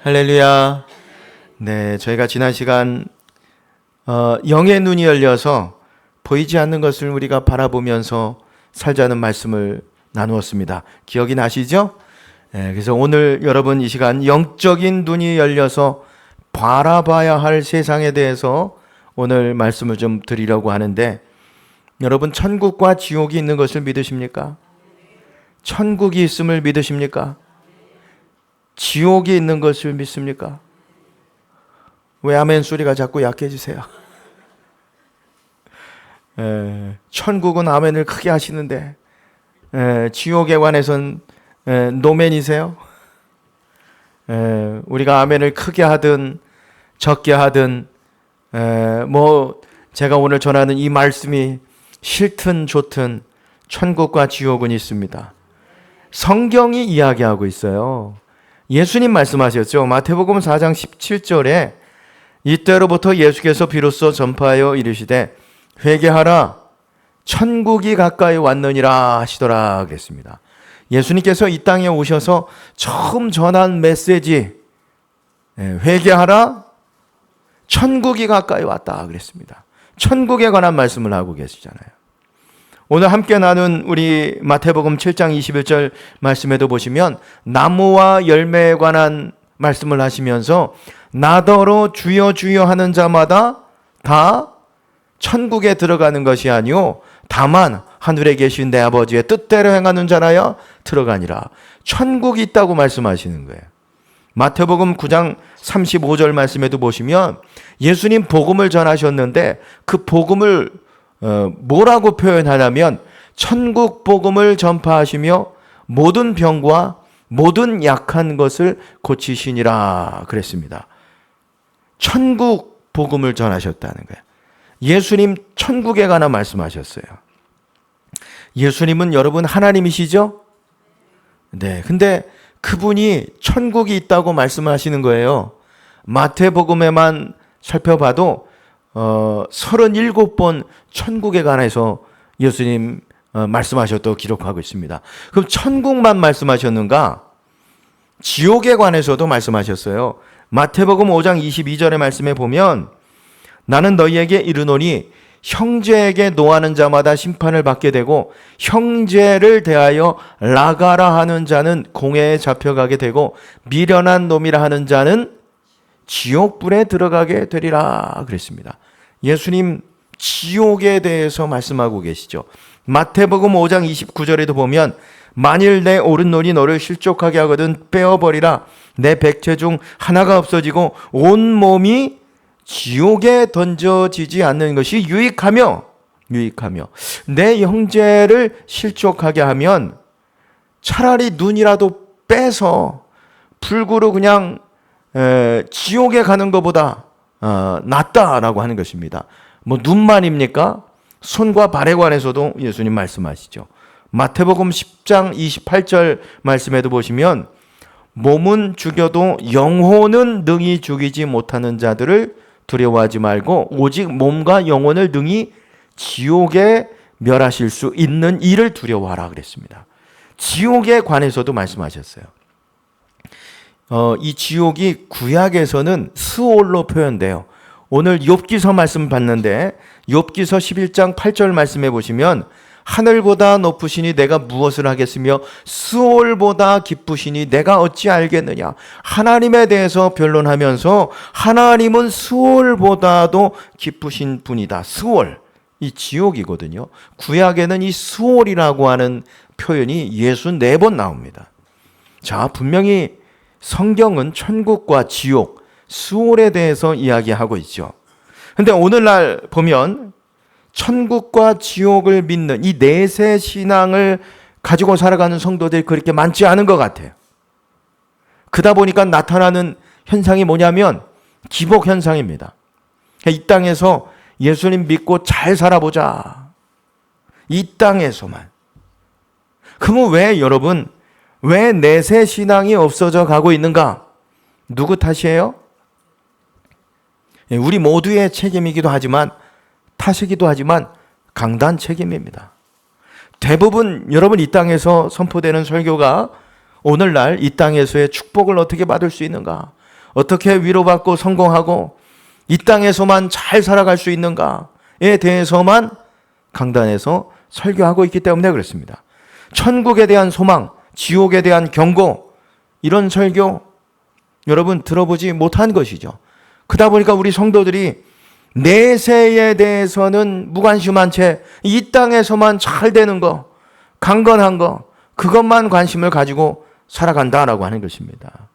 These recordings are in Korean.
할렐루야. 네, 저희가 지난 시간 영의 눈이 열려서 보이지 않는 것을 우리가 바라보면서 살자는 말씀을 나누었습니다. 기억이 나시죠? 네, 그래서 오늘 여러분 이 시간 영적인 눈이 열려서 바라봐야 할 세상에 대해서 오늘 말씀을 좀 드리려고 하는데, 여러분 천국과 지옥이 있는 것을 믿으십니까? 천국이 있음을 믿으십니까? 지옥이 있는 것을 믿습니까? 왜 아멘 소리가 자꾸 약해지세요? 천국은 아멘을 크게 하시는데 지옥에 관해서는 노멘이세요? 우리가 아멘을 크게 하든 적게 하든 제가 오늘 전하는 이 말씀이 싫든 좋든 천국과 지옥은 있습니다. 성경이 이야기하고 있어요. 예수님 말씀하셨죠. 마태복음 4장 17절에 이때로부터 예수께서 비로소 전파하여 이르시되 회개하라 천국이 가까이 왔느니라 하시더라 그랬습니다. 예수님께서 이 땅에 오셔서 처음 전한 메시지, 회개하라 천국이 가까이 왔다 그랬습니다. 천국에 관한 말씀을 하고 계시잖아요. 오늘 함께 나눈 우리 마태복음 7장 21절 말씀에도 보시면 나무와 열매에 관한 말씀을 하시면서 나더러 주여 주여 하는 자마다 다 천국에 들어가는 것이 아니요 다만 하늘에 계신 내 아버지의 뜻대로 행하는 자라야 들어가니라. 천국이 있다고 말씀하시는 거예요. 마태복음 9장 35절 말씀에도 보시면 예수님 복음을 전하셨는데 그 복음을 뭐라고 표현하냐면 천국 복음을 전파하시며 모든 병과 모든 약한 것을 고치시니라 그랬습니다. 천국 복음을 전하셨다는 거예요. 예수님 천국에 관한 말씀하셨어요. 예수님은 여러분 하나님이시죠? 네. 근데 그분이 천국이 있다고 말씀하시는 거예요. 마태복음에만 살펴봐도 37번 천국에 관해서 예수님 말씀하셨다고 기록하고 있습니다. 그럼 천국만 말씀하셨는가? 지옥에 관해서도 말씀하셨어요. 마태복음 5장 22절의 말씀에 보면 나는 너희에게 이르노니 형제에게 노하는 자마다 심판을 받게 되고 형제를 대하여 나가라 하는 자는 공회에 잡혀가게 되고 미련한 놈이라 하는 자는 지옥불에 들어가게 되리라 그랬습니다. 예수님 지옥에 대해서 말씀하고 계시죠. 마태복음 5장 29절에도 보면 만일 내 오른손이 너를 실족하게 하거든 빼어버리라. 내 백체 중 하나가 없어지고 온 몸이 지옥에 던져지지 않는 것이 유익하며 내 형제를 실족하게 하면 차라리 눈이라도 빼서 불구로 그냥 지옥에 가는 것보다 낫다라고 하는 것입니다. 눈만입니까? 손과 발에 관해서도 예수님 말씀하시죠. 마태복음 10장 28절 말씀에도 보시면 몸은 죽여도 영혼은 능히 죽이지 못하는 자들을 두려워하지 말고 오직 몸과 영혼을 능히 지옥에 멸하실 수 있는 이를 두려워하라 그랬습니다. 지옥에 관해서도 말씀하셨어요. 이 지옥이 구약에서는 스올로 표현돼요. 오늘 욥기서 말씀 봤는데 욥기서 11장 8절 말씀해 보시면 하늘보다 높으시니 내가 무엇을 하겠으며 스올보다 깊으시니 내가 어찌 알겠느냐. 하나님에 대해서 변론하면서 하나님은 스올보다도 깊으신 분이다. 스올, 이 지옥이거든요. 구약에는 이 스올이라고 하는 표현이 64번 나옵니다. 자, 분명히 성경은 천국과 지옥, 스올에 대해서 이야기하고 있죠. 근데 오늘날 보면 천국과 지옥을 믿는 이 내세 신앙을 가지고 살아가는 성도들이 그렇게 많지 않은 것 같아요. 그러다 보니까 나타나는 현상이 뭐냐면 기복 현상입니다. 이 땅에서 예수님 믿고 잘 살아보자. 이 땅에서만. 그러면 왜 내세 신앙이 없어져 가고 있는가? 누구 탓이에요? 우리 모두의 책임이기도 하지만 탓이기도 하지만 강단 책임입니다. 대부분 여러분 이 땅에서 선포되는 설교가 오늘날 이 땅에서의 축복을 어떻게 받을 수 있는가? 어떻게 위로받고 성공하고 이 땅에서만 잘 살아갈 수 있는가에 대해서만 강단에서 설교하고 있기 때문에 그렇습니다. 천국에 대한 소망, 지옥에 대한 경고, 이런 설교 여러분 들어보지 못한 것이죠. 그러다 보니까 우리 성도들이 내세에 대해서는 무관심한 채 이 땅에서만 잘 되는 거, 강건한 거, 그것만 관심을 가지고 살아간다라고 하는 것입니다.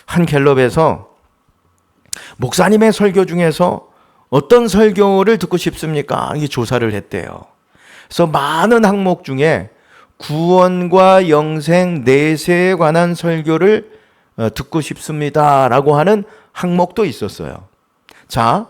한 갤럽에서 목사님의 설교 중에서 어떤 설교를 듣고 싶습니까? 이 조사를 했대요. 그래서 많은 항목 중에 구원과 영생, 내세에 관한 설교를 듣고 싶습니다라고 하는 항목도 있었어요. 자,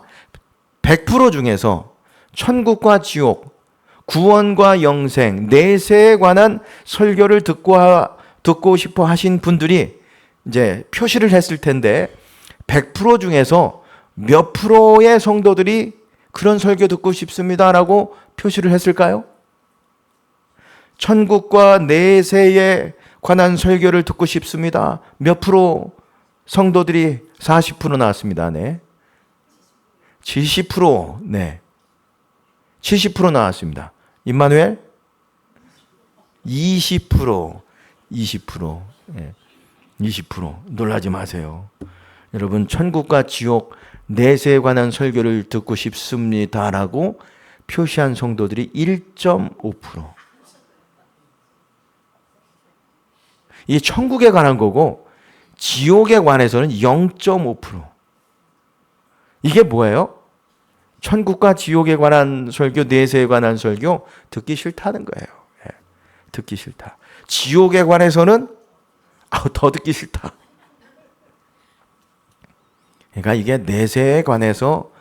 100% 중에서 천국과 지옥, 구원과 영생, 내세에 관한 설교를 듣고 싶어 하신 분들이 이제 표시를 했을 텐데 100% 중에서 몇 프로의 성도들이 그런 설교 듣고 싶습니다라고 표시를 했을까요? 천국과 내세에 관한 설교를 듣고 싶습니다. 몇 프로 성도들이 40% 나왔습니다. 네. 70%, 네. 70% 나왔습니다. 임마누엘? 20%, 20%, 네. 20%. 놀라지 마세요. 여러분, 천국과 지옥, 내세에 관한 설교를 듣고 싶습니다라고 표시한 성도들이 1.5%. 이 천국에 관한 거고 지옥에 관해서는 0.5%. 이게 뭐예요? 천국과 지옥에 관한 설교, 내세에 관한 설교 듣기 싫다는 거예요. 예, 듣기 싫다. 지옥에 관해서는 더 듣기 싫다. 그러니까 이게 내세에 관해서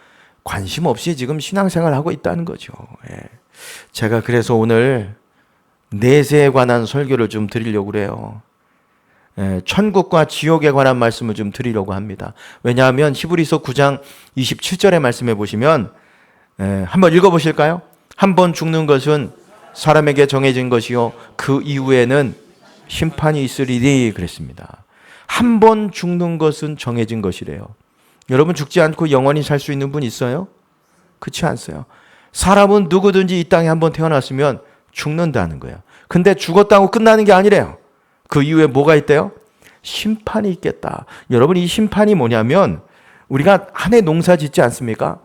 관심 없이 지금 신앙생활을 하고 있다는 거죠. 예. 제가 그래서 오늘 내세에 관한 설교를 좀 드리려고 그래요. 천국과 지옥에 관한 말씀을 좀 드리려고 합니다. 왜냐하면 히브리서 9장 27절의 말씀에 보시면 한번 읽어보실까요? 한 번 죽는 것은 사람에게 정해진 것이요 그 이후에는 심판이 있으리니 그랬습니다. 한 번 죽는 것은 정해진 것이래요. 여러분 죽지 않고 영원히 살 수 있는 분 있어요? 그렇지 않어요. 사람은 누구든지 이 땅에 한번 태어났으면 죽는다는 거예요. 근데 죽었다고 끝나는 게 아니래요. 그 이후에 뭐가 있대요? 심판이 있겠다. 여러분 이 심판이 뭐냐면 우리가 한 해 농사 짓지 않습니까?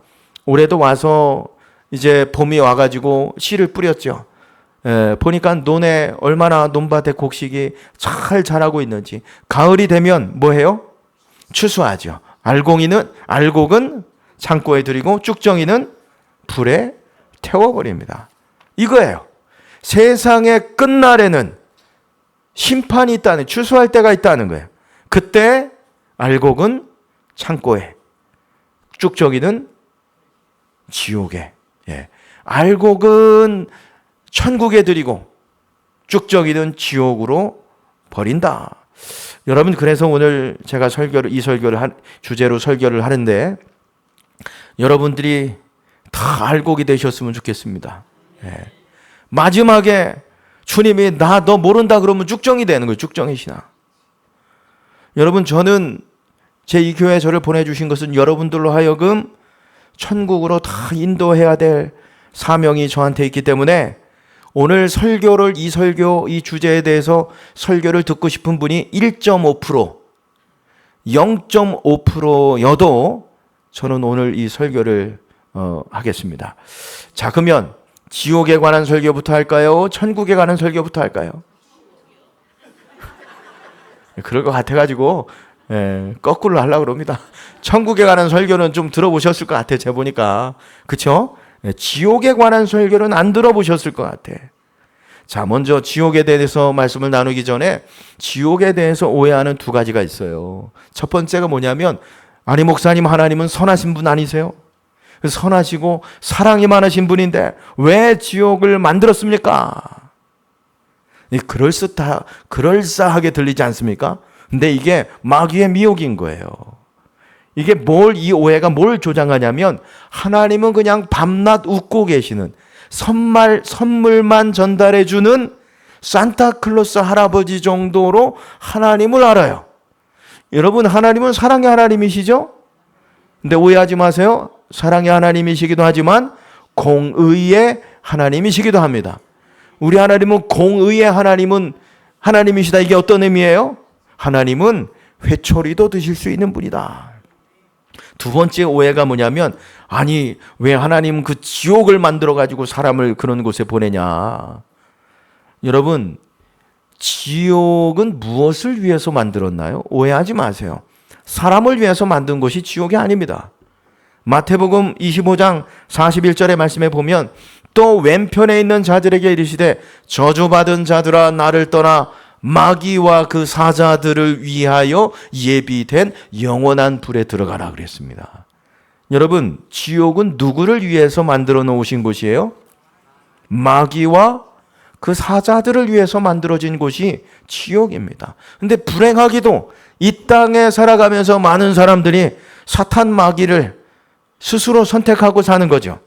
올해도 와서 이제 봄이 와가지고 씨를 뿌렸죠. 보니까 논에 얼마나 논밭의 곡식이 잘 자라고 있는지. 가을이 되면 뭐 해요? 추수하죠. 알곡은 창고에 들이고 쭉정이는 불에 태워버립니다. 이거예요. 세상의 끝날에는 심판이 있다는, 추수할 때가 있다는 거예요. 그때 알곡은 창고에, 쭉정이는 지옥에. 예. 알곡은 천국에 드리고 쭉정이는 지옥으로 버린다. 여러분 그래서 오늘 제가 주제로 설교를 하는데 여러분들이 다 알곡이 되셨으면 좋겠습니다. 예. 마지막에 주님이 너 모른다 그러면 쭉정이 되는 거예요. 쭉정이 신앙. 여러분 저는 이 교회에 저를 보내주신 것은 여러분들로 하여금 천국으로 다 인도해야 될 사명이 저한테 있기 때문에 오늘 이 주제에 대해서 설교를 듣고 싶은 분이 1.5%, 0.5%여도 저는 오늘 이 설교를 하겠습니다. 자, 그러면 지옥에 관한 설교부터 할까요? 천국에 관한 설교부터 할까요? 그럴 것 같아가지고 거꾸로 하려고 그럽니다. 천국에 관한 설교는 좀 들어보셨을 것 같아요. 제가 보니까. 그렇죠? 지옥에 관한 설교는 안 들어보셨을 것 같아. 자, 먼저 지옥에 대해서 말씀을 나누기 전에 지옥에 대해서 오해하는 두 가지가 있어요. 첫 번째가 뭐냐면 아니 목사님 하나님은 선하신 분 아니세요? 선하시고 사랑이 많으신 분인데 왜 지옥을 만들었습니까? 그럴싸하게 들리지 않습니까? 근데 이게 마귀의 미혹인 거예요. 이 오해가 뭘 조장하냐면 하나님은 그냥 밤낮 웃고 계시는 선물만 전달해주는 산타클로스 할아버지 정도로 하나님을 알아요. 여러분, 하나님은 사랑의 하나님이시죠? 근데 오해하지 마세요. 사랑의 하나님이시기도 하지만 공의의 하나님이시기도 합니다. 우리 하나님은 공의의 하나님이시다. 이게 어떤 의미예요? 하나님은 회초리도 드실 수 있는 분이다. 두 번째 오해가 뭐냐면, 아니 왜 하나님 그 지옥을 만들어 가지고 사람을 그런 곳에 보내냐. 여러분, 지옥은 무엇을 위해서 만들었나요? 오해하지 마세요. 사람을 위해서 만든 곳이 지옥이 아닙니다. 마태복음 25장 41절의 말씀에 보면, 또 왼편에 있는 자들에게 이르시되 저주받은 자들아 나를 떠나 마귀와 그 사자들을 위하여 예비된 영원한 불에 들어가라 그랬습니다. 여러분, 지옥은 누구를 위해서 만들어 놓으신 곳이에요? 마귀와 그 사자들을 위해서 만들어진 곳이 지옥입니다. 근데 불행하기도 이 땅에 살아가면서 많은 사람들이 사탄 마귀를 스스로 선택하고 사는 거죠.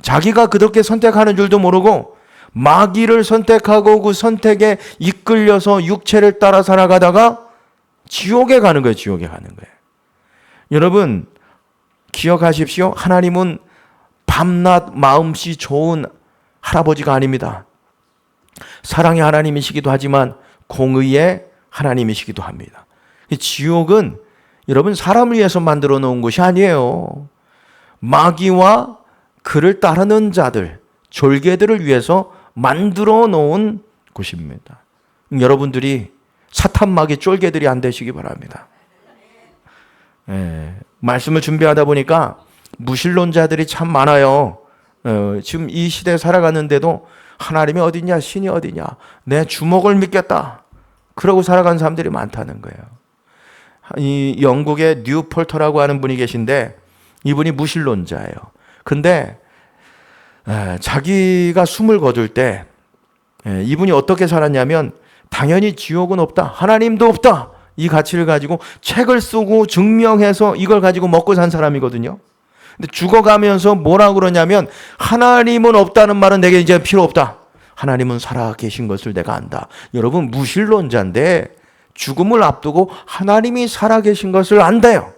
자기가 그렇게 선택하는 줄도 모르고 마귀를 선택하고 그 선택에 이끌려서 육체를 따라 살아가다가 지옥에 가는 거예요. 지옥에 가는 거예요. 여러분, 기억하십시오. 하나님은 밤낮 마음씨 좋은 할아버지가 아닙니다. 사랑의 하나님이시기도 하지만 공의의 하나님이시기도 합니다. 지옥은 여러분 사람을 위해서 만들어 놓은 곳이 아니에요. 마귀와 그를 따르는 자들, 졸개들을 위해서 만들어 놓은 곳입니다. 여러분들이 사탄 마귀 쫄개들이 안 되시기 바랍니다. 말씀을 준비하다 보니까 무신론자들이 참 많아요. 지금 이 시대에 살아가는데도 하나님이 어디냐, 신이 어디냐, 내 주먹을 믿겠다, 그러고 살아가는 사람들이 많다는 거예요. 이 영국의 뉴폴터라고 하는 분이 계신데 이분이 무신론자예요. 근데 자기가 숨을 거둘 때 이분이 어떻게 살았냐면, 당연히 지옥은 없다, 하나님도 없다, 이 가치를 가지고 책을 쓰고 증명해서 이걸 가지고 먹고 산 사람이거든요. 근데 죽어가면서 뭐라고 그러냐면, 하나님은 없다는 말은 내게 이제 필요 없다, 하나님은 살아 계신 것을 내가 안다. 여러분, 무신론자인데 죽음을 앞두고 하나님이 살아 계신 것을 안대요.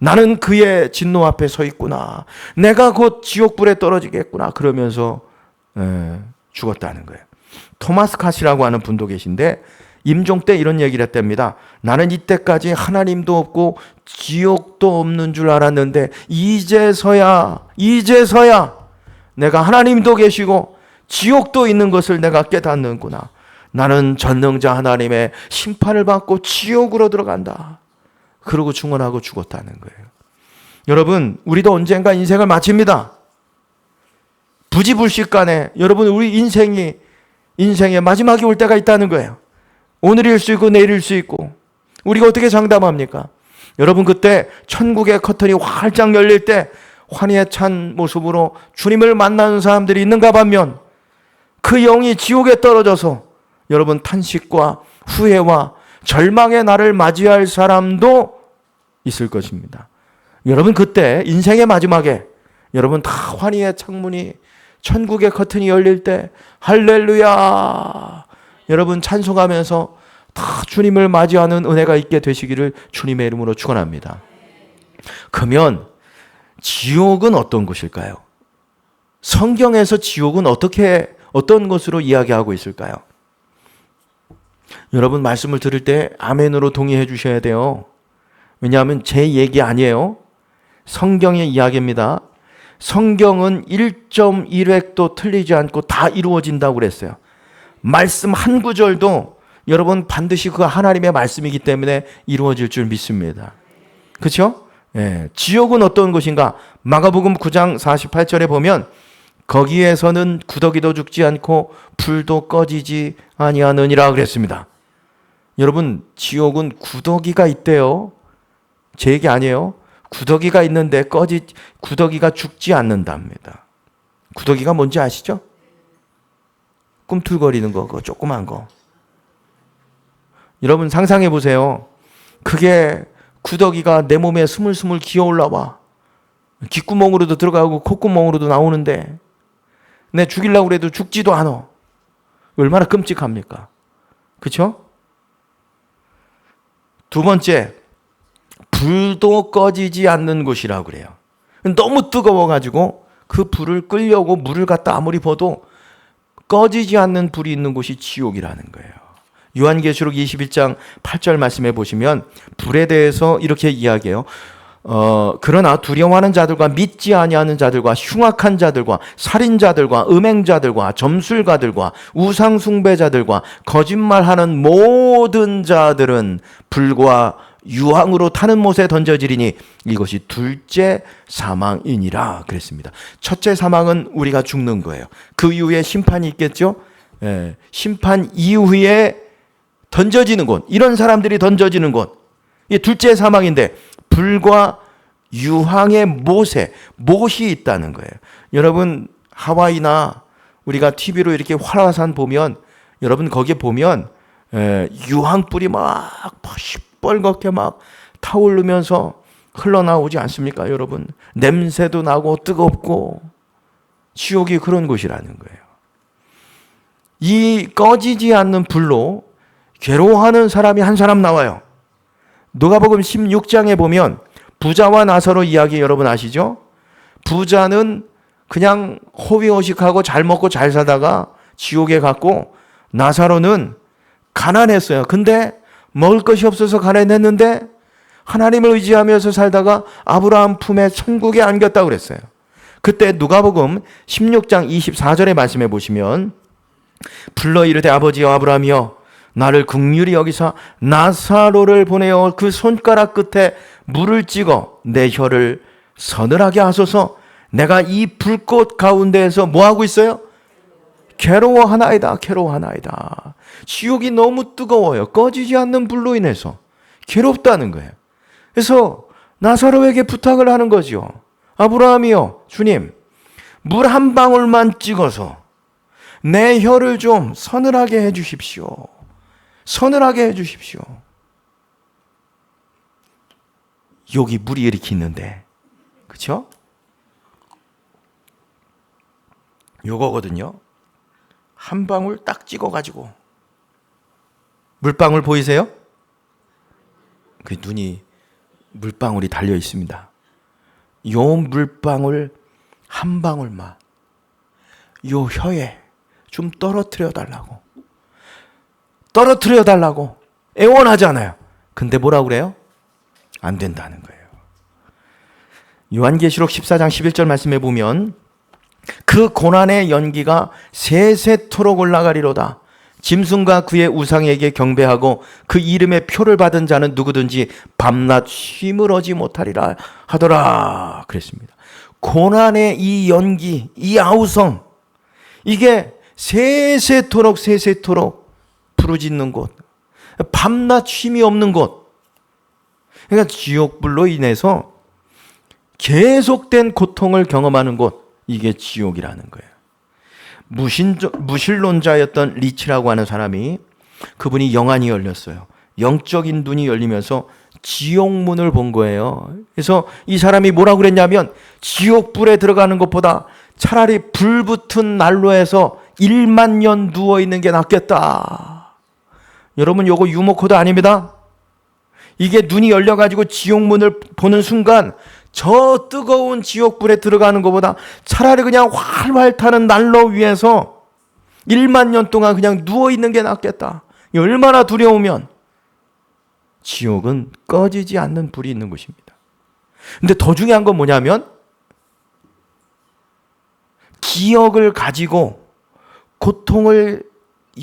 나는 그의 진노 앞에 서 있구나, 내가 곧 지옥불에 떨어지겠구나, 그러면서 죽었다는 거예요. 토마스 캇이라고 하는 분도 계신데 임종 때 이런 얘기를 했답니다. 나는 이때까지 하나님도 없고 지옥도 없는 줄 알았는데 이제서야 내가 하나님도 계시고 지옥도 있는 것을 내가 깨닫는구나. 나는 전능자 하나님의 심판을 받고 지옥으로 들어간다. 그러고 중언하고 죽었다는 거예요. 여러분, 우리도 언젠가 인생을 마칩니다. 부지불식간에 여러분, 우리 인생의 마지막이 올 때가 있다는 거예요. 오늘일 수 있고 내일일 수 있고. 우리가 어떻게 장담합니까? 여러분, 그때 천국의 커튼이 활짝 열릴 때 환희에 찬 모습으로 주님을 만나는 사람들이 있는가 하면, 그 영이 지옥에 떨어져서 여러분 탄식과 후회와 절망의 날을 맞이할 사람도 있을 것입니다. 여러분, 그때 인생의 마지막에 여러분 다 환희의 창문이, 천국의 커튼이 열릴 때 할렐루야 여러분 찬송하면서 다 주님을 맞이하는 은혜가 있게 되시기를 주님의 이름으로 축원합니다. 그러면 지옥은 어떤 곳일까요? 성경에서 지옥은 어떤 것으로 이야기하고 있을까요? 여러분, 말씀을 들을 때 아멘으로 동의해 주셔야 돼요. 왜냐하면 제 얘기 아니에요. 성경의 이야기입니다. 성경은 1.1획도 틀리지 않고 다 이루어진다고 그랬어요. 말씀 한 구절도 여러분 반드시 그 하나님의 말씀이기 때문에 이루어질 줄 믿습니다. 그렇죠? 지옥은 어떤 곳인가? 마가복음 9장 48절에 보면 거기에서는 구더기도 죽지 않고 불도 꺼지지 아니하느니라 그랬습니다. 여러분, 지옥은 구더기가 있대요. 제 얘기 아니에요. 구더기가 있는데 구더기가 죽지 않는답니다. 구더기가 뭔지 아시죠? 꿈틀거리는 거, 그거 조그만 거. 여러분 상상해 보세요. 그게 구더기가 내 몸에 스물스물 기어 올라와. 귓구멍으로도 들어가고 콧구멍으로도 나오는데 내 죽이려고 해도 죽지도 않아. 얼마나 끔찍합니까? 그렇죠? 두 번째, 불도 꺼지지 않는 곳이라고 그래요. 너무 뜨거워가지고 그 불을 끌려고 물을 갖다 아무리 부어도 꺼지지 않는 불이 있는 곳이 지옥이라는 거예요. 요한계시록 21장 8절 말씀해 보시면 불에 대해서 이렇게 이야기해요. 그러나 두려워하는 자들과 믿지 아니하는 자들과 흉악한 자들과 살인자들과 음행자들과 점술가들과 우상숭배자들과 거짓말하는 모든 자들은 불과 유황으로 타는 못에 던져지리니 이것이 둘째 사망이니라 그랬습니다. 첫째 사망은 우리가 죽는 거예요. 그 이후에 심판이 있겠죠. 심판 이후에 던져지는 곳, 이런 사람들이 던져지는 곳, 이게 둘째 사망인데 불과 유황의 못이 있다는 거예요. 여러분 하와이나 우리가 TV로 이렇게 활화산 보면 여러분 거기에 보면 유황불이 막 시뻘겋게 막 타오르면서 흘러나오지 않습니까? 여러분 냄새도 나고 뜨겁고 지옥이 그런 곳이라는 거예요. 이 꺼지지 않는 불로 괴로워하는 사람이 한 사람 나와요. 누가복음 16장에 보면 부자와 나사로 이야기 여러분 아시죠? 부자는 그냥 호의호식하고 잘 먹고 잘 사다가 지옥에 갔고, 나사로는 가난했어요. 근데 먹을 것이 없어서 가난했는데 하나님을 의지하면서 살다가 아브라함 품에 천국에 안겼다고 그랬어요. 그때 누가복음 16장 24절의 말씀해 보시면 불러 이르되 아버지여 아브라함이여 나를 긍휼히 여기사 나사로를 보내어 그 손가락 끝에 물을 찍어 내 혀를 서늘하게 하소서. 내가 이 불꽃 가운데에서 뭐하고 있어요? 괴로워하나이다. 괴로워하나이다. 지옥이 너무 뜨거워요. 꺼지지 않는 불로 인해서 괴롭다는 거예요. 그래서 나사로에게 부탁을 하는 거죠. 아브라함이요, 주님, 물 한 방울만 찍어서 내 혀를 좀 서늘하게 해 주십시오. 서늘하게 해 주십시오. 여기 물이 이렇게 있는데, 그렇죠? 요거거든요. 한 방울 딱 찍어가지고 물방울 보이세요? 그 눈이 물방울이 달려 있습니다. 요 물방울 한 방울만 요 혀에 좀 떨어뜨려 달라고 애원하잖아요. 근데 뭐라고 그래요? 안 된다는 거예요. 요한계시록 14장 11절 말씀해 보면 그 고난의 연기가 세세토록 올라가리로다. 짐승과 그의 우상에게 경배하고 그 이름의 표를 받은 자는 누구든지 밤낮 쉼을 얻지 못하리라 하더라 그랬습니다. 고난의 이 연기, 이 아우성, 이게 세세토록 부르짖는 곳, 밤낮 쉼이 없는 곳. 그러니까 지옥불로 인해서 계속된 고통을 경험하는 곳, 이게 지옥이라는 거예요. 무신론자였던 리치라고 하는 사람이, 그분이 영안이 열렸어요. 영적인 눈이 열리면서 지옥문을 본 거예요. 그래서 이 사람이 뭐라고 그랬냐면, 지옥불에 들어가는 것보다 차라리 불 붙은 난로에서 1만 년 누워있는 게 낫겠다. 여러분, 요거 유머 코드 아닙니다. 이게 눈이 열려가지고 지옥문을 보는 순간 저 뜨거운 지옥불에 들어가는 것보다 차라리 그냥 활활 타는 난로 위에서 1만 년 동안 그냥 누워있는 게 낫겠다. 얼마나 두려우면. 지옥은 꺼지지 않는 불이 있는 곳입니다. 근데 더 중요한 건 뭐냐면, 기억을 가지고 고통을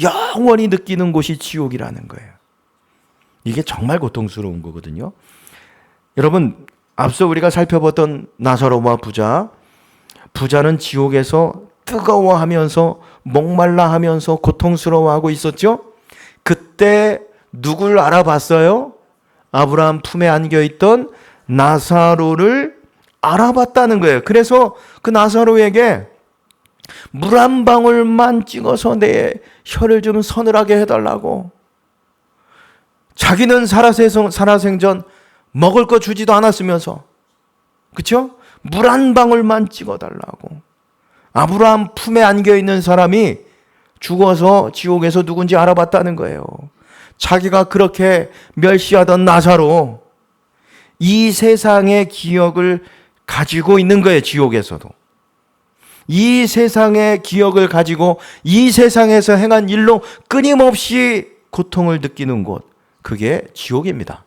영원히 느끼는 곳이 지옥이라는 거예요. 이게 정말 고통스러운 거거든요. 여러분, 앞서 우리가 살펴봤던 나사로와 부자는 지옥에서 뜨거워하면서 목말라하면서 고통스러워하고 있었죠. 그때 누굴 알아봤어요? 아브라함 품에 안겨있던 나사로를 알아봤다는 거예요. 그래서 그 나사로에게 물 한 방울만 찍어서 내 혀를 좀 서늘하게 해달라고. 자기는 살아생전 먹을 거 주지도 않았으면서, 그렇죠? 물 한 방울만 찍어달라고. 아브라함 품에 안겨있는 사람이 죽어서 지옥에서 누군지 알아봤다는 거예요. 자기가 그렇게 멸시하던 나사로 이 세상의 기억을 가지고 있는 거예요. 지옥에서도. 이 세상의 기억을 가지고 이 세상에서 행한 일로 끊임없이 고통을 느끼는 곳, 그게 지옥입니다.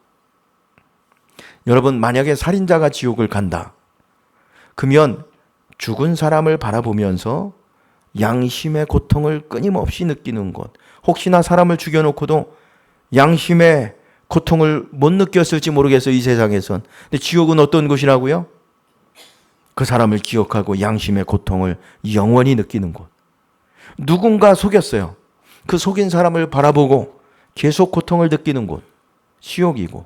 여러분, 만약에 살인자가 지옥을 간다 그러면 죽은 사람을 바라보면서 양심의 고통을 끊임없이 느끼는 곳, 혹시나 사람을 죽여놓고도 양심의 고통을 못 느꼈을지 모르겠어요, 이 세상에선. 근데 지옥은 어떤 곳이라고요? 그 사람을 기억하고 양심의 고통을 영원히 느끼는 곳. 누군가 속였어요. 그 속인 사람을 바라보고 계속 고통을 느끼는 곳, 지옥이고,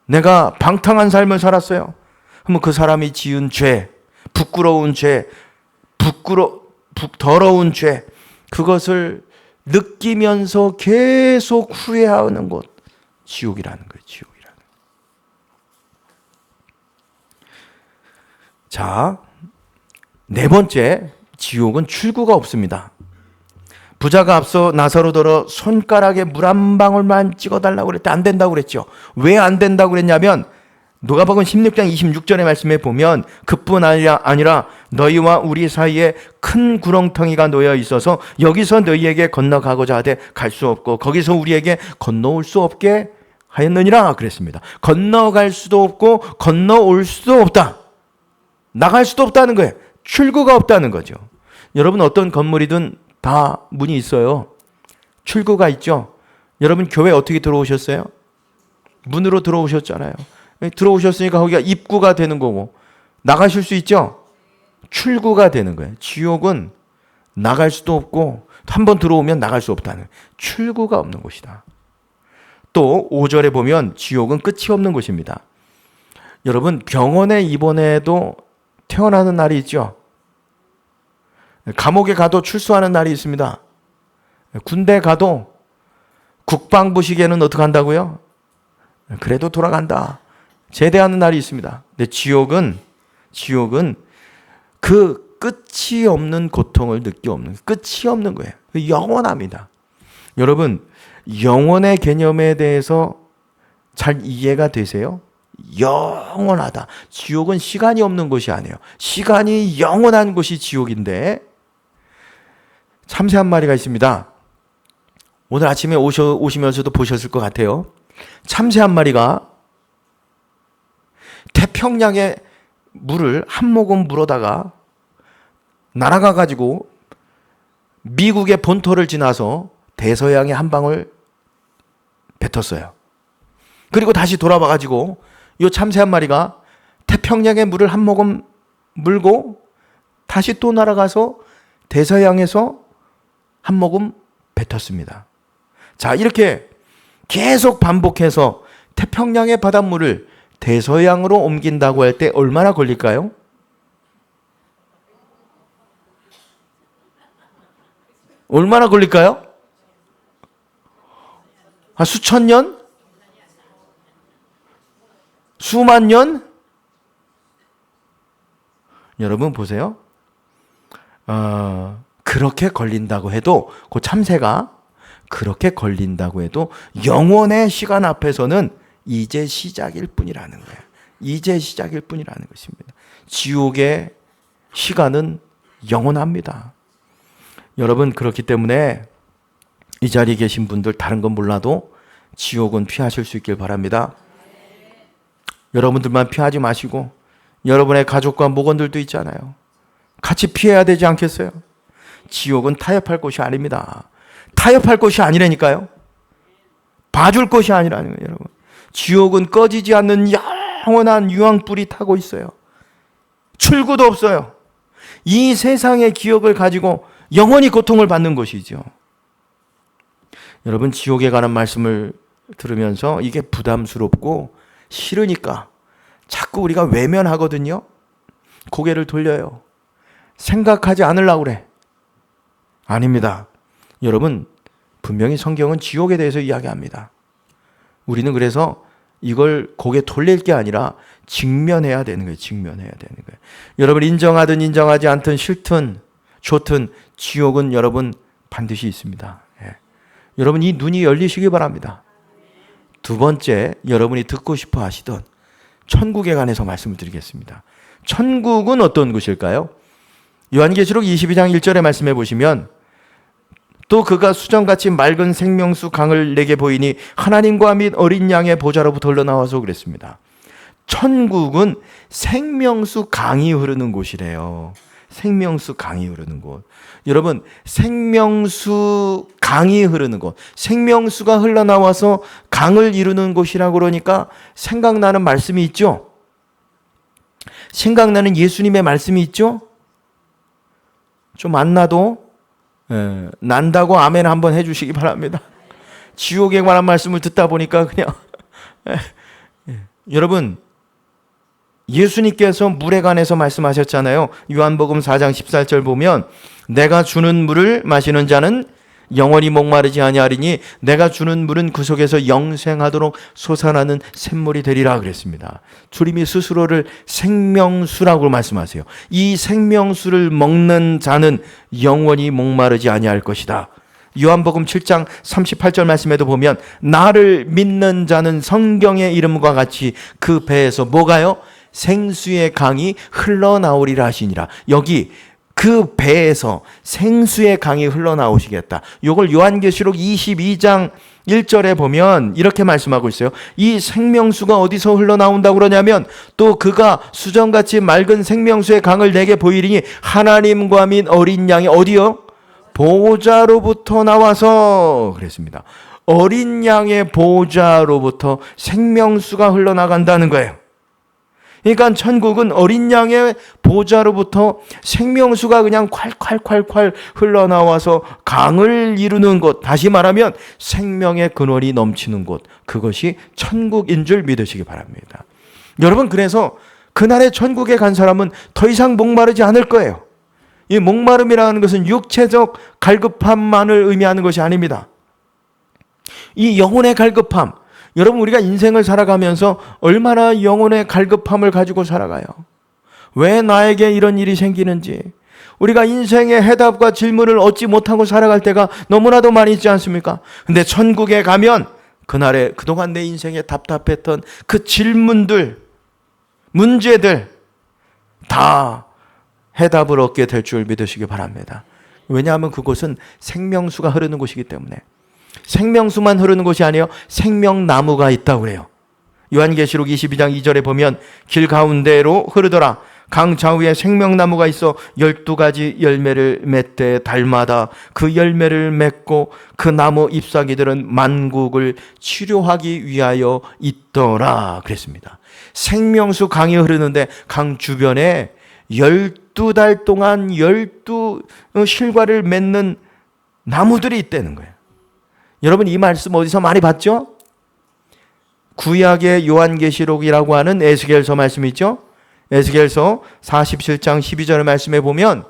내가 방탕한 삶을 살았어요. 그러면 그 사람이 지은 죄, 부끄러운 죄, 더러운 죄, 그것을 느끼면서 계속 후회하는 곳, 지옥이라는 거예요. 지옥이라는 거예요. 자, 네 번째, 지옥은 출구가 없습니다. 부자가 앞서 나사로더러 손가락에 물 한 방울만 찍어달라고 그랬대. 안 된다고 그랬죠. 왜 안 된다고 그랬냐면 누가복음 16장 26절의 말씀에 보면 그뿐 아니라 너희와 우리 사이에 큰 구렁텅이가 놓여 있어서 여기서 너희에게 건너가고자 하되 갈 수 없고 거기서 우리에게 건너올 수 없게 하였느니라 그랬습니다. 건너갈 수도 없고 건너올 수도 없다. 나갈 수도 없다는 거예요. 출구가 없다는 거죠. 여러분, 어떤 건물이든 다 문이 있어요. 출구가 있죠. 여러분, 교회 어떻게 들어오셨어요? 문으로 들어오셨잖아요. 들어오셨으니까 거기가 입구가 되는 거고, 나가실 수 있죠? 출구가 되는 거예요. 지옥은 나갈 수도 없고 한번 들어오면 나갈 수 없다는 거예요. 출구가 없는 곳이다. 또 5절에 보면 지옥은 끝이 없는 곳입니다. 여러분, 병원에 입원해도 퇴원하는 날이 있죠. 감옥에 가도 출소하는 날이 있습니다. 군대 가도 국방부식에는 어떻게 한다고요? 그래도 돌아간다. 제대하는 날이 있습니다. 근데 지옥은 그 끝이 없는 고통을 없는, 끝이 없는 거예요. 영원합니다. 여러분, 영원의 개념에 대해서 잘 이해가 되세요? 영원하다. 지옥은 시간이 없는 곳이 아니에요. 시간이 영원한 곳이 지옥인데, 참새 한 마리가 있습니다. 오늘 아침에 오시면서도 보셨을 것 같아요. 참새 한 마리가 태평양의 물을 한 모금 물어다가 날아가 가지고 미국의 본토를 지나서 대서양에 한 방울 뱉었어요. 그리고 다시 돌아와 가지고 이 참새 한 마리가 태평양의 물을 한 모금 물고 다시 또 날아가서 대서양에서 한 모금 뱉었습니다. 자, 이렇게 계속 반복해서 태평양의 바닷물을 대서양으로 옮긴다고 할 때 얼마나 걸릴까요? 얼마나 걸릴까요? 한 수천 년? 수만 년? 여러분 보세요. 그렇게 걸린다고 해도, 그 참새가 그렇게 걸린다고 해도 영원의 시간 앞에서는 이제 시작일 뿐이라는 거예요. 이제 시작일 뿐이라는 것입니다. 지옥의 시간은 영원합니다. 여러분, 그렇기 때문에 이 자리에 계신 분들 다른 건 몰라도 지옥은 피하실 수 있길 바랍니다. 여러분들만 피하지 마시고 여러분의 가족과 목원들도 있잖아요. 같이 피해야 되지 않겠어요? 지옥은 타협할 곳이 아닙니다. 타협할 곳이 아니라니까요. 봐줄 곳이 아니라는 거예요, 여러분. 지옥은 꺼지지 않는 영원한 유황불이 타고 있어요. 출구도 없어요. 이 세상의 기억을 가지고 영원히 고통을 받는 것이죠. 여러분, 지옥에 관한 말씀을 들으면서 이게 부담스럽고 싫으니까 자꾸 우리가 외면하거든요. 고개를 돌려요. 생각하지 않으려고 그래. 아닙니다. 여러분, 분명히 성경은 지옥에 대해서 이야기합니다. 우리는 그래서 이걸 고개 돌릴 게 아니라 직면해야 되는 거예요. 직면해야 되는 거예요. 여러분, 인정하든 인정하지 않든 싫든 좋든 지옥은 여러분 반드시 있습니다. 예. 여러분 이 눈이 열리시기 바랍니다. 두 번째, 여러분이 듣고 싶어 하시던 천국에 관해서 말씀을 드리겠습니다. 천국은 어떤 곳일까요? 요한계시록 22장 1절에 말씀해 보시면 또 그가 수정같이 맑은 생명수 강을 내게 보이니 하나님과 및 어린 양의 보좌로부터 흘러나와서 그랬습니다. 천국은 생명수 강이 흐르는 곳이래요. 생명수 강이 흐르는 곳. 여러분, 생명수 강이 흐르는 곳, 생명수가 흘러나와서 강을 이루는 곳이라고 그러니까 생각나는 말씀이 있죠? 생각나는 예수님의 말씀이 있죠? 좀 안 나도 난다고 아멘 한번 해주시기 바랍니다. 지옥에 관한 말씀을 듣다 보니까 그냥 여러분, 예수님께서 물에 관해서 말씀하셨잖아요. 요한복음 4장 14절 보면 내가 주는 물을 마시는 자는 영원히 목마르지 아니하리니 내가 주는 물은 그 속에서 영생하도록 솟아나는 샘물이 되리라 그랬습니다. 주님이 스스로를 생명수라고 말씀하세요. 이 생명수를 먹는 자는 영원히 목마르지 아니할 것이다. 요한복음 7장 38절 말씀에도 보면 나를 믿는 자는 성경의 이름과 같이 그 배에서 뭐가요? 생수의 강이 흘러나오리라 하시니라. 여기 그 배에서 생수의 강이 흘러나오시겠다. 이걸 요한계시록 22장 1절에 보면 이렇게 말씀하고 있어요. 이 생명수가 어디서 흘러나온다고 그러냐면 또 그가 수정같이 맑은 생명수의 강을 내게 보이리니 하나님과 및 어린 양이 어디요? 보좌로부터 나와서 그랬습니다. 어린 양의 보좌로부터 생명수가 흘러나간다는 거예요. 그러니까 천국은 어린 양의 보좌로부터 생명수가 그냥 콸콸콸콸 흘러나와서 강을 이루는 곳, 다시 말하면 생명의 근원이 넘치는 곳, 그것이 천국인 줄 믿으시기 바랍니다. 여러분, 그래서 그날의 천국에 간 사람은 더 이상 목마르지 않을 거예요. 이 목마름이라는 것은 육체적 갈급함만을 의미하는 것이 아닙니다. 이 영혼의 갈급함, 여러분, 우리가 인생을 살아가면서 얼마나 영혼의 갈급함을 가지고 살아가요? 왜 나에게 이런 일이 생기는지, 우리가 인생의 해답과 질문을 얻지 못하고 살아갈 때가 너무나도 많이 있지 않습니까? 근데 천국에 가면 그날에 그동안 내 인생에 답답했던 그 질문들, 문제들 다 해답을 얻게 될 줄 믿으시기 바랍니다. 왜냐하면 그곳은 생명수가 흐르는 곳이기 때문에. 생명수만 흐르는 곳이 아니에요. 생명나무가 있다고 그래요. 요한계시록 22장 2절에 보면 길 가운데로 흐르더라. 강 좌우에 생명나무가 있어 12가지 열매를 맺되 달마다 그 열매를 맺고 그 나무 잎사귀들은 만국을 치료하기 위하여 있더라 그랬습니다. 생명수 강이 흐르는데 강 주변에 12달 동안 12실과를 맺는 나무들이 있다는 거예요. 여러분, 이 말씀 어디서 많이 봤죠? 구약의 요한계시록이라고 하는 에스겔서 말씀이 있죠? 에스겔서 47장 12절 말씀에 보면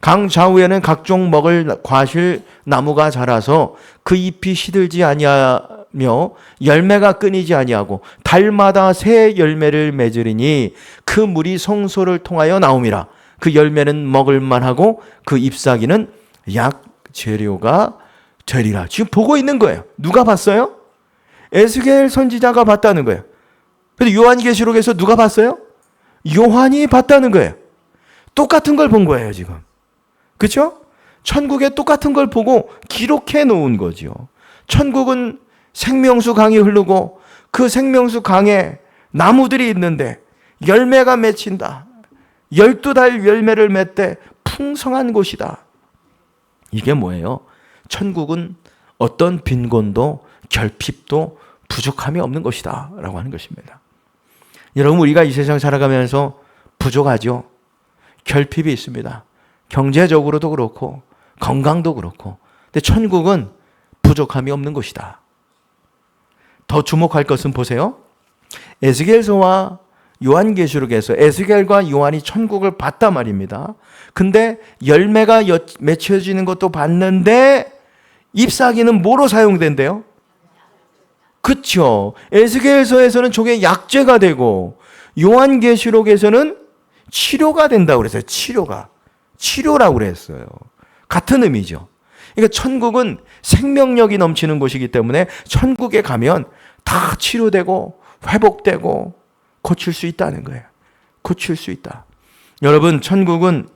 강 좌우에는 각종 먹을 과실 나무가 자라서 그 잎이 시들지 아니하며 열매가 끊이지 아니하고 달마다 새 열매를 맺으리니 그 물이 성소를 통하여 나옴이라. 그 열매는 먹을 만하고 그 잎사귀는 약 재료가 되리라. 지금 보고 있는 거예요. 누가 봤어요? 에스겔 선지자가 봤다는 거예요. 그런데 요한계시록에서 누가 봤어요? 요한이 봤다는 거예요. 똑같은 걸 본 거예요, 지금. 그렇죠? 천국에 똑같은 걸 보고 기록해 놓은 거죠. 천국은 생명수 강이 흐르고 그 생명수 강에 나무들이 있는데 열매가 맺힌다. 12달 열매를 맺되 풍성한 곳이다. 이게 뭐예요? 천국은 어떤 빈곤도 결핍도 부족함이 없는 것이다 라고 하는 것입니다. 여러분, 우리가 이 세상 살아가면서 부족하죠. 결핍이 있습니다. 경제적으로도 그렇고 건강도 그렇고. 근데 천국은 부족함이 없는 곳이다. 더 주목할 것은 보세요. 에스겔서와 요한계시록에서 에스겔과 요한이 천국을 봤단 말입니다. 근데 열매가 맺혀지는 것도 봤는데 잎사귀는 뭐로 사용된대요? 그렇죠. 에스겔서에서는 저게 약재가 되고 요한계시록에서는 치료가 된다고 그랬어요. 치료라고 그랬어요. 같은 의미죠. 그러니까 천국은 생명력이 넘치는 곳이기 때문에 천국에 가면 다 치료되고 회복되고 고칠 수 있다는 거예요. 고칠 수 있다. 여러분, 천국은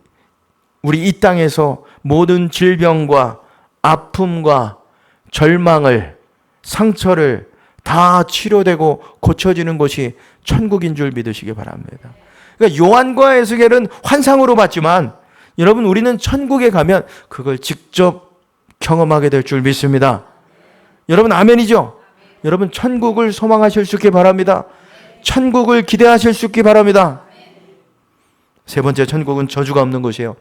우리 이 땅에서 모든 질병과 아픔과 절망을, 상처를 다 치료되고 고쳐지는 곳이 천국인 줄 믿으시기 바랍니다. 그러니까 요한과 에스겔은 환상으로 봤지만 여러분, 우리는 천국에 가면 그걸 직접 경험하게 될 줄 믿습니다. 여러분, 아멘이죠? 여러분, 천국을 소망하실 수 있기 바랍니다. 천국을 기대하실 수 있기 바랍니다. 세 번째, 천국은 저주가 없는 곳이에요.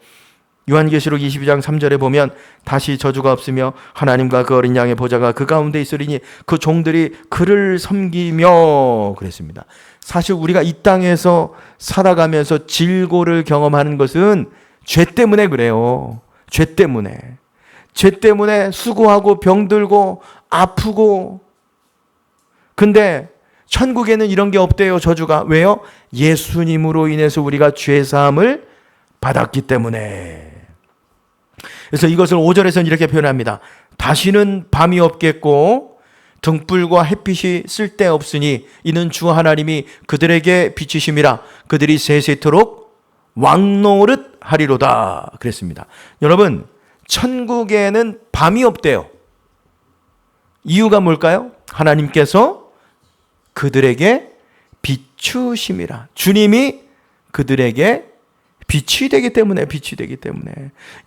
요한계시록 22장 3절에 보면 다시 저주가 없으며 하나님과 그 어린 양의 보좌가 그 가운데 있으리니 그 종들이 그를 섬기며 그랬습니다. 사실 우리가 이 땅에서 살아가면서 질고를 경험하는 것은 죄 때문에 그래요. 죄 때문에. 죄 때문에 수고하고 병들고 아프고. 근데 천국에는 이런 게 없대요, 저주가. 왜요? 예수님으로 인해서 우리가 죄사함을 받았기 때문에. 그래서 이것을 5절에서는 이렇게 표현합니다. 다시는 밤이 없겠고 등불과 햇빛이 쓸데없으니 이는 주 하나님이 그들에게 비치심이라 그들이 세세토록 왕노릇 하리로다 그랬습니다. 여러분, 천국에는 밤이 없대요. 이유가 뭘까요? 하나님께서 그들에게 비추심이라. 주님이 그들에게 빛이 되기 때문에.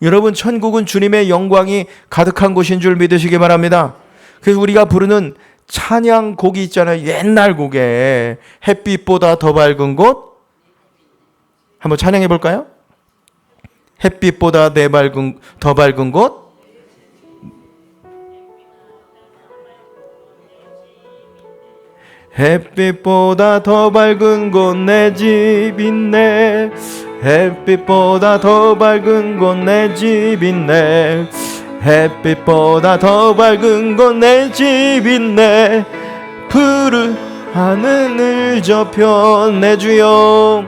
여러분, 천국은 주님의 영광이 가득한 곳인 줄 믿으시기 바랍니다. 그래서 우리가 부르는 찬양곡이 있잖아요. 옛날 곡에 햇빛보다 더 밝은 곳. 한번 찬양해 볼까요? 햇빛보다 더 밝은 곳. 햇빛보다 더 밝은 곳 내 집 있네. 햇빛보다 더 밝은 곳 내 집 있네. 햇빛보다 더 밝은 곳 내 집 있네. 푸른 하늘을 저편 내 주여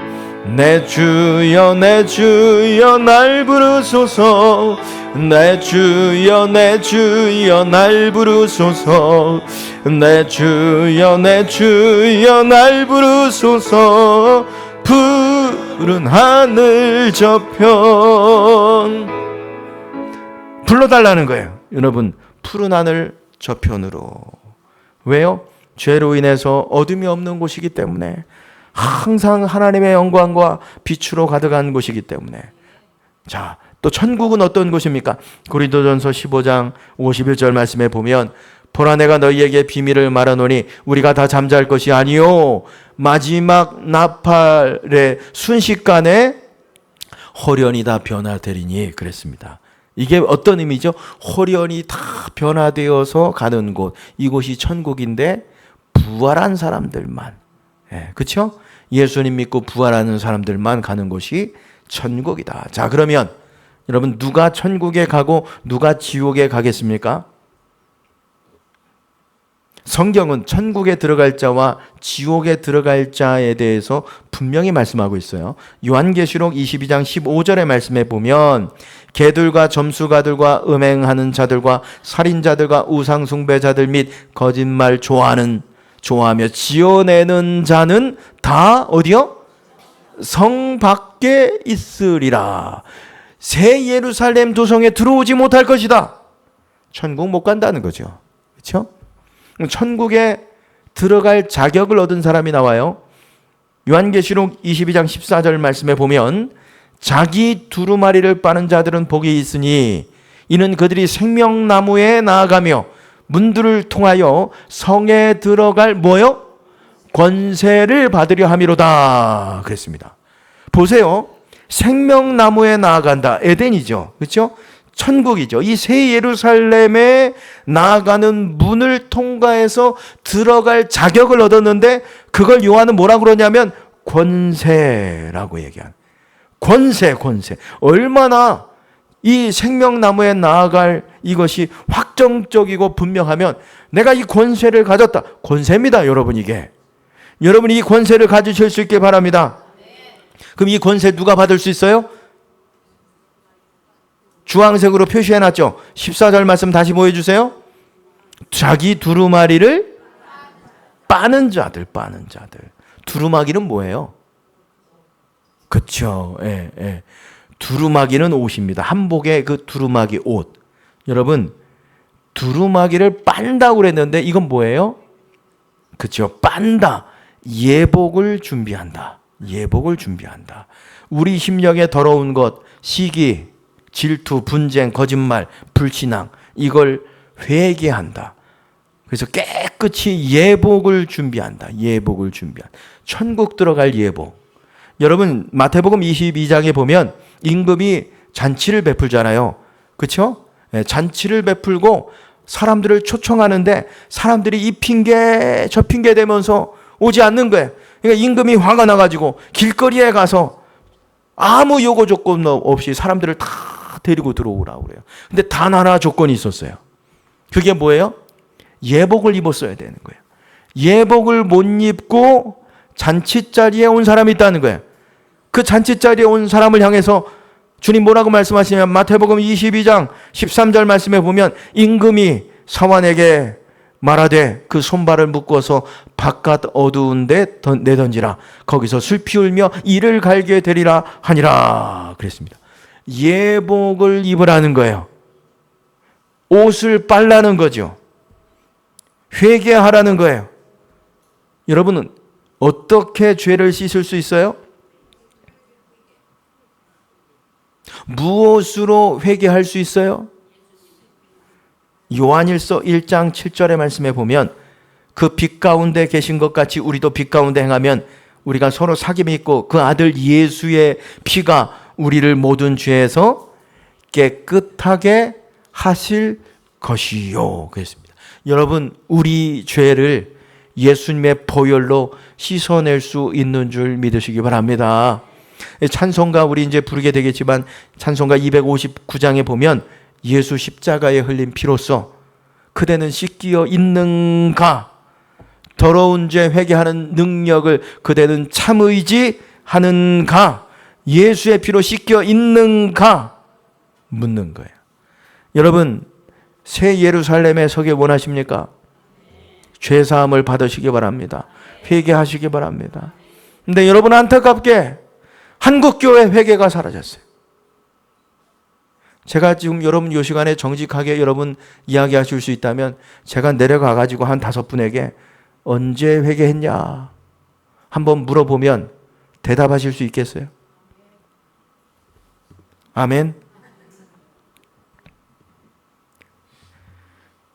내 주여 내 주여 날 부르소서. 내 주여 내 주여 날 부르소서. 내 주여 내 주여 날 부르소서. 푸른 하늘 저편. 불러달라는 거예요. 여러분, 푸른 하늘 저편으로. 왜요? 죄로 인해서 어둠이 없는 곳이기 때문에, 항상 하나님의 영광과 빛으로 가득한 곳이기 때문에. 자, 또 천국은 어떤 곳입니까? 고린도전서 15장 51절 말씀에 보면 보라 내가 너희에게 비밀을 말하노니 우리가 다 잠잘 것이 아니요 마지막 나팔의 순식간에 홀연히 다 변화되리니 그랬습니다. 이게 어떤 의미죠? 홀연히 다 변화되어서 가는 곳, 이곳이 천국인데 부활한 사람들만, 그렇죠? 예수님 믿고 부활하는 사람들만 가는 곳이 천국이다. 자, 그러면 여러분, 누가 천국에 가고 누가 지옥에 가겠습니까? 성경은 천국에 들어갈 자와 지옥에 들어갈 자에 대해서 분명히 말씀하고 있어요. 요한계시록 22장 15절의 말씀에 보면 개들과 점수가들과 음행하는 자들과 살인자들과 우상숭배자들 및 거짓말 좋아하며 지어내는 자는 다 어디요? 성 밖에 있으리라. 새 예루살렘 도성에 들어오지 못할 것이다. 천국 못 간다는 거죠. 그렇죠? 천국에 들어갈 자격을 얻은 사람이 나와요. 요한계시록 22장 14절 말씀에 보면 자기 두루마리를 빠는 자들은 복이 있으니 이는 그들이 생명나무에 나아가며 문들을 통하여 성에 들어갈 뭐요? 권세를 받으려 함이로다 그랬습니다. 보세요. 생명나무에 나아간다. 에덴이죠. 그렇죠? 천국이죠. 이 새 예루살렘에 나아가는 문을 통과해서 들어갈 자격을 얻었는데 그걸 요한은 뭐라고 그러냐면 권세라고 얘기한. 권세. 얼마나 이 생명나무에 나아갈 이것이 확정적이고 분명하면 내가 이 권세를 가졌다. 권세입니다, 여러분. 이게. 여러분이 이 권세를 가지실 수 있게 바랍니다. 그럼 이 권세 누가 받을 수 있어요? 주황색으로 표시해놨죠. 14절 말씀 다시 보여주세요. 자기 두루마리를 빠는 자들. 두루마기는 뭐예요? 그쵸. 예. 두루마기는 옷입니다. 한복의 그 두루마기 옷. 여러분, 두루마기를 빤다고 그랬는데 이건 뭐예요? 그쵸. 빤다. 예복을 준비한다. 우리 심령에 더러운 것, 시기, 질투, 분쟁, 거짓말, 불신앙, 이걸 회개한다. 그래서 깨끗이 예복을 준비한다. 천국 들어갈 예복. 여러분, 마태복음 22장에 보면 임금이 잔치를 베풀잖아요. 그렇죠? 잔치를 베풀고 사람들을 초청하는데 사람들이 이 핑계 저 핑계 대면서 오지 않는 거예요. 그러니까 임금이 화가 나가지고 길거리에 가서 아무 요구 조건 없이 사람들을 다 데리고 들어오라고 그래요. 근데 단 하나 조건이 있었어요. 그게 뭐예요? 예복을 입었어야 되는 거예요. 예복을 못 입고 잔치자리에 온 사람이 있다는 거예요. 그 잔치자리에 온 사람을 향해서 주님 뭐라고 말씀하시냐면 마태복음 22장 13절 말씀에 보면 임금이 사환에게 말하되 그 손발을 묶어서 바깥 어두운 데 내던지라. 거기서 슬피 울며 이를 갈게 되리라 하니라 그랬습니다. 예복을 입으라는 거예요. 옷을 빨라는 거죠. 회개하라는 거예요. 여러분은 어떻게 죄를 씻을 수 있어요? 무엇으로 회개할 수 있어요? 요한일서 1장 7절의 말씀에 보면 그 빛 가운데 계신 것 같이 우리도 빛 가운데 행하면 우리가 서로 사귐이 있고 그 아들 예수의 피가 우리를 모든 죄에서 깨끗하게 하실 것이요. 그랬습니다. 여러분, 우리 죄를 예수님의 보혈로 씻어낼 수 있는 줄 믿으시기 바랍니다. 찬송가 우리 이제 부르게 되겠지만 찬송가 259장에 보면 예수 십자가에 흘린 피로써 그대는 씻기어 있는가? 더러운 죄 회개하는 능력을 그대는 참의지하는가? 예수의 피로 씻겨 있는가? 묻는 거예요. 여러분, 새 예루살렘에 서길 원하십니까? 죄사함을 받으시기 바랍니다. 회개하시기 바랍니다. 근데 여러분, 안타깝게 한국교회 회개가 사라졌어요. 제가 지금 여러분 이 시간에 정직하게 여러분 이야기하실 수 있다면 제가 내려가가지고 한 5분에게 언제 회개했냐 한번 물어보면 대답하실 수 있겠어요? 아멘.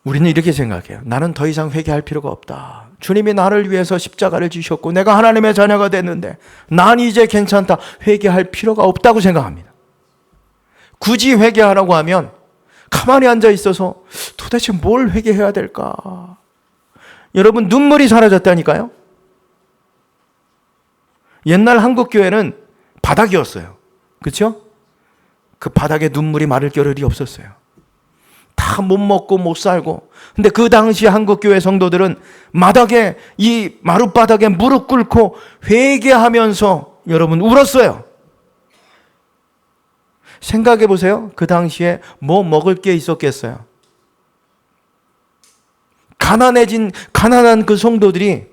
우리는 이렇게 생각해요. 나는 더 이상 회개할 필요가 없다. 주님이 나를 위해서 십자가를 지셨고 내가 하나님의 자녀가 됐는데 난 이제 괜찮다. 회개할 필요가 없다고 생각합니다. 굳이 회개하라고 하면 가만히 앉아 있어서 도대체 뭘 회개해야 될까? 여러분, 눈물이 사라졌다니까요. 옛날 한국교회는 바닥이었어요. 그렇죠? 그 바닥에 눈물이 마를 겨를이 없었어요. 다 못 먹고 못 살고. 근데 그 당시 한국교회 성도들은 마당에 이 마룻바닥에 무릎 꿇고 회개하면서 여러분 울었어요. 생각해 보세요. 그 당시에 뭐 먹을 게 있었겠어요? 가난한 그 성도들이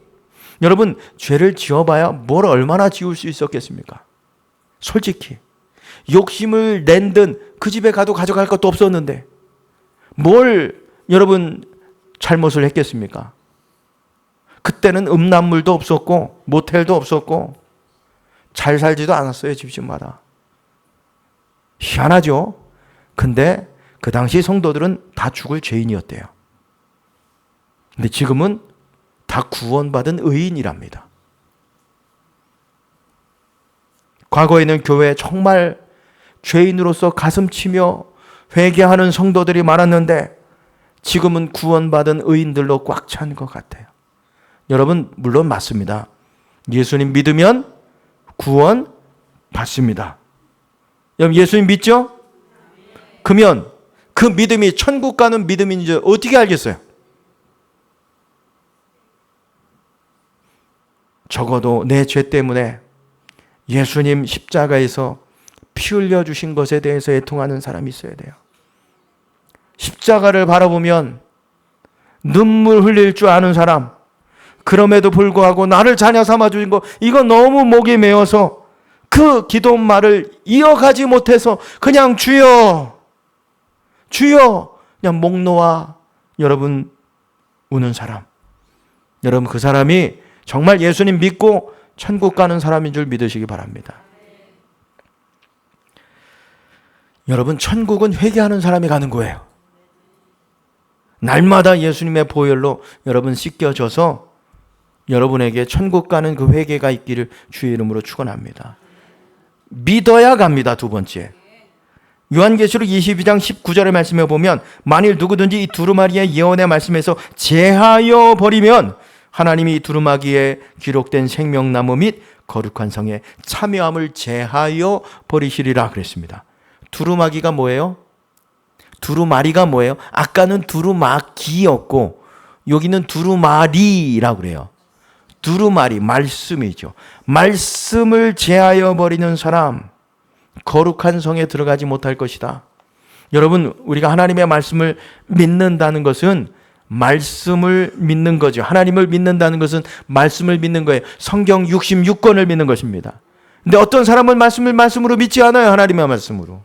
여러분 죄를 지어봐야 뭘 얼마나 지울 수 있었겠습니까? 솔직히 욕심을 낸 듯 그 집에 가도 가져갈 것도 없었는데 뭘 여러분 잘못을 했겠습니까? 그때는 음란물도 없었고 모텔도 없었고 잘 살지도 않았어요. 집집마다. 희한하죠? 근데 그 당시 성도들은 다 죽을 죄인이었대요. 근데 지금은 다 구원받은 의인이랍니다. 과거에는 교회에 정말 죄인으로서 가슴치며 회개하는 성도들이 많았는데 지금은 구원받은 의인들로 꽉 찬 것 같아요. 여러분, 물론 맞습니다. 예수님 믿으면 구원 받습니다. 여러분, 예수님 믿죠? 그러면 그 믿음이 천국 가는 믿음인지 어떻게 알겠어요? 적어도 내 죄 때문에 예수님 십자가에서 피 피 흘려 주신 것에 대해서 애통하는 사람이 있어야 돼요. 십자가를 바라보면 눈물 흘릴 줄 아는 사람, 그럼에도 불구하고 나를 자녀 삼아 주신 거, 이거 너무 목이 메어서 그 기도말을 이어가지 못해서 그냥 주여, 주여, 그냥 목 놓아 여러분 우는 사람. 여러분, 그 사람이 정말 예수님 믿고 천국 가는 사람인 줄 믿으시기 바랍니다. 여러분, 천국은 회개하는 사람이 가는 거예요. 날마다 예수님의 보혈로 여러분 씻겨져서 여러분에게 천국 가는 그 회개가 있기를 주의 이름으로 축원합니다. 믿어야 갑니다. 두 번째, 요한계시록 22장 19절의 말씀에 보면 만일 누구든지 이 두루마리의 예언의 말씀에서 제하여 버리면 하나님이 이 두루마기에 기록된 생명나무 및 거룩한 성에 참여함을 제하여 버리시리라 그랬습니다. 두루마기가 뭐예요? 두루마리가 뭐예요? 아까는 두루마기였고 여기는 두루마리라고 그래요. 두루마리, 말씀이죠. 말씀을 제하여 버리는 사람, 거룩한 성에 들어가지 못할 것이다. 여러분, 우리가 하나님의 말씀을 믿는다는 것은 말씀을 믿는 거죠. 하나님을 믿는다는 것은 말씀을 믿는 거예요. 성경 66권을 믿는 것입니다. 근데 어떤 사람은 말씀을 말씀으로 믿지 않아요. 하나님의 말씀으로.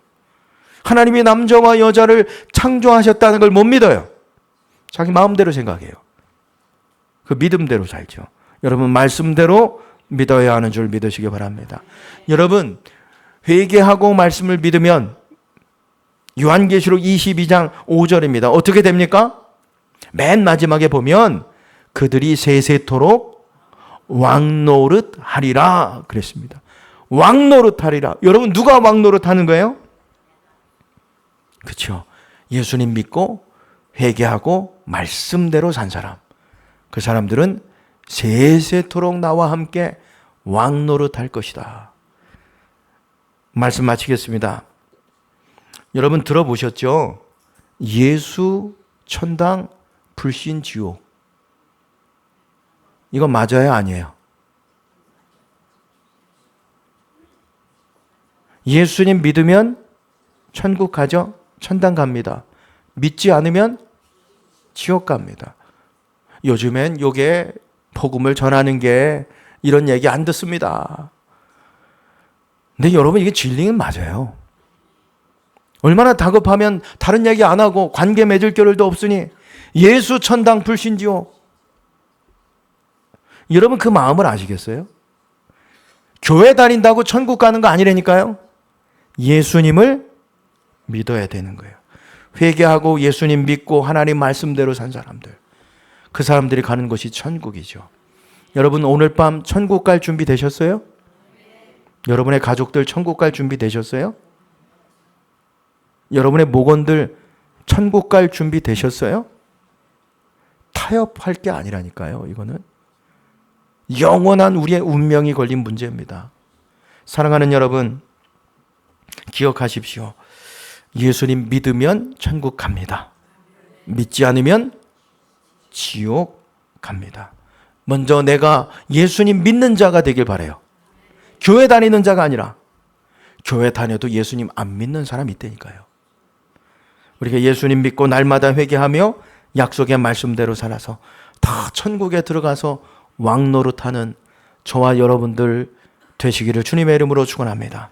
하나님이 남자와 여자를 창조하셨다는 걸 못 믿어요. 자기 마음대로 생각해요. 그 믿음대로 살죠. 여러분, 말씀대로 믿어야 하는 줄 믿으시기 바랍니다. 여러분, 회개하고 말씀을 믿으면 요한계시록 22장 5절입니다. 어떻게 됩니까? 맨 마지막에 보면 그들이 세세토록 왕노릇 하리라 그랬습니다. 왕노릇 하리라. 여러분, 누가 왕노릇 하는 거예요? 그렇죠. 예수님 믿고 회개하고 말씀대로 산 사람. 그 사람들은 세세토록 나와 함께 왕노릇 할 것이다. 말씀 마치겠습니다. 여러분 들어보셨죠? 예수, 천당, 불신, 지옥. 이거 맞아요? 아니에요? 예수님 믿으면 천국 가죠? 천당 갑니다. 믿지 않으면 지옥 갑니다. 요즘엔 요게 복음을 전하는 게 이런 얘기 안 듣습니다. 근데 여러분, 이게 진리는 맞아요. 얼마나 다급하면 다른 얘기 안 하고 관계 맺을 겨를도 없으니 예수, 천당, 불신, 지옥. 여러분, 그 마음을 아시겠어요? 교회 다닌다고 천국 가는 거 아니라니까요. 예수님을 믿어야 되는 거예요. 회개하고 예수님 믿고 하나님 말씀대로 산 사람들, 그 사람들이 가는 곳이 천국이죠. 여러분, 오늘 밤 천국 갈 준비 되셨어요? 여러분의 가족들 천국 갈 준비 되셨어요? 여러분의 목원들 천국 갈 준비 되셨어요? 타협할 게 아니라니까요. 이거는 영원한 우리의 운명이 걸린 문제입니다. 사랑하는 여러분, 기억하십시오. 예수님 믿으면 천국 갑니다. 믿지 않으면 지옥 갑니다. 먼저 내가 예수님 믿는 자가 되길 바라요. 교회 다니는 자가 아니라. 교회 다녀도 예수님 안 믿는 사람이 있다니까요. 우리가 예수님 믿고 날마다 회개하며 약속의 말씀대로 살아서 다 천국에 들어가서 왕노릇하는 저와 여러분들 되시기를 주님의 이름으로 축원합니다.